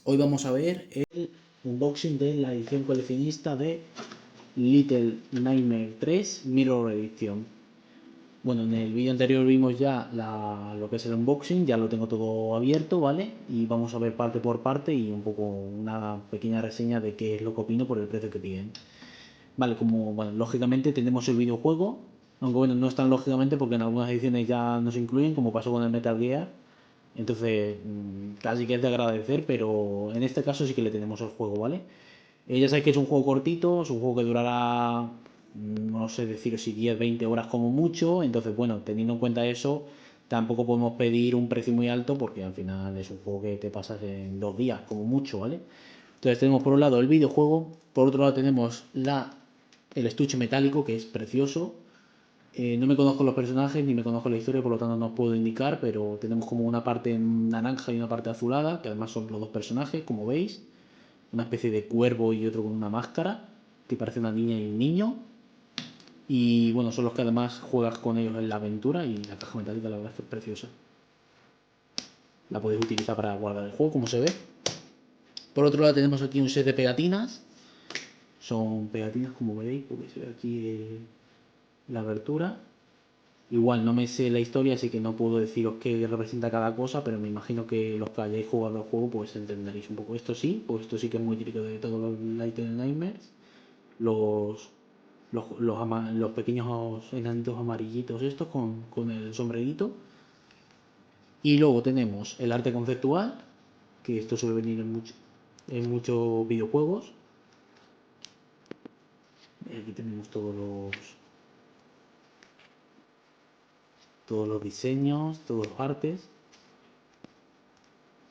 Hoy vamos a ver el unboxing de la edición coleccionista de Little Nightmare 3 Mirror Edition. Bueno, en el vídeo anterior vimos ya lo que es el unboxing, ya lo tengo todo abierto, ¿vale? Y vamos a ver parte por parte y un poco una pequeña reseña de qué es lo que opino por el precio que piden. Vale, bueno, lógicamente tenemos el videojuego, aunque bueno, no es tan lógicamente porque en algunas ediciones ya nos incluyen, como pasó con el Metal Gear. Entonces, casi que es de agradecer, pero en este caso sí que le tenemos el juego, ¿vale? Ya sabéis que es un juego cortito, es un juego que durará, no sé decir si 10, 20 horas como mucho. Entonces, bueno, teniendo en cuenta eso, tampoco podemos pedir un precio muy alto porque al final es un juego que te pasas en 2 días como mucho, ¿vale? Entonces tenemos por un lado el videojuego, por otro lado tenemos el estuche metálico, que es precioso. No me conozco los personajes ni me conozco la historia, por lo tanto no os puedo indicar, pero tenemos como una parte naranja y una parte azulada, que además son los dos personajes, como veis. Una especie de cuervo y otro con una máscara, que parece una niña y un niño. Y bueno, son los que además juegas con ellos en la aventura, y la caja metálica la verdad es que es preciosa. La podéis utilizar para guardar el juego, como se ve. Por otro lado tenemos aquí un set de pegatinas. Son pegatinas, como veis, porque se ve aquí la abertura. Igual no me sé la historia, así que no puedo deciros qué representa cada cosa, pero me imagino que los que hayáis jugado al juego pues entenderéis un poco. Esto sí, pues esto sí que es muy típico de todos los Little Nightmares. Los, los pequeños enanitos amarillitos estos con el sombrerito. Y luego tenemos el arte conceptual, que esto suele venir en muchos videojuegos. Aquí tenemos todos los diseños, todos los artes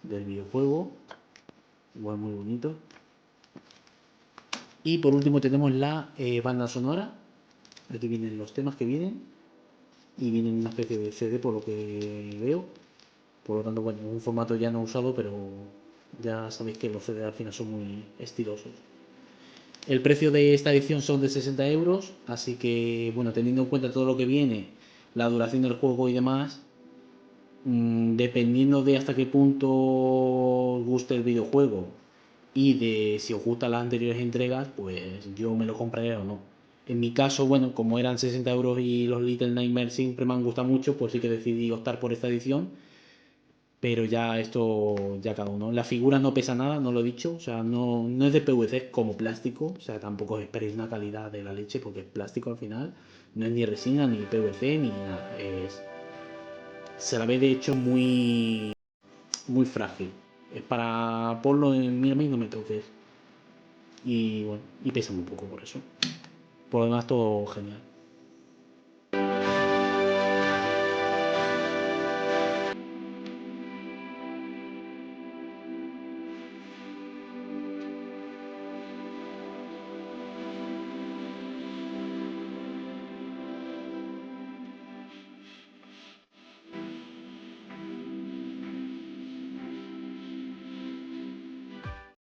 del videojuego, igual muy bonito. Y por último tenemos la banda sonora. Aquí vienen los temas que vienen y vienen una especie de CD por lo que veo. Por lo tanto, bueno, un formato ya no usado, pero ya sabéis que los CD al final son muy estilosos. El precio de esta edición son de 60 euros, así que bueno, teniendo en cuenta todo lo que viene, la duración del juego y demás, dependiendo de hasta qué punto os guste el videojuego y de si os gustan las anteriores entregas, pues yo me lo compraré o no. En mi caso, bueno, como eran 60 euros y los Little Nightmares siempre me han gustado mucho, pues sí que decidí optar por esta edición. Pero ya esto, ya cada uno. La figura no pesa nada, no lo he dicho. O sea, no es de PVC, es como plástico. O sea, tampoco esperéis una calidad de la leche porque es plástico al final. No es ni resina, ni PVC, ni nada. Se la ve de hecho muy frágil. Es para ponlo en mira y no me toques. Y bueno, y pesa muy poco por eso. Por lo demás todo genial.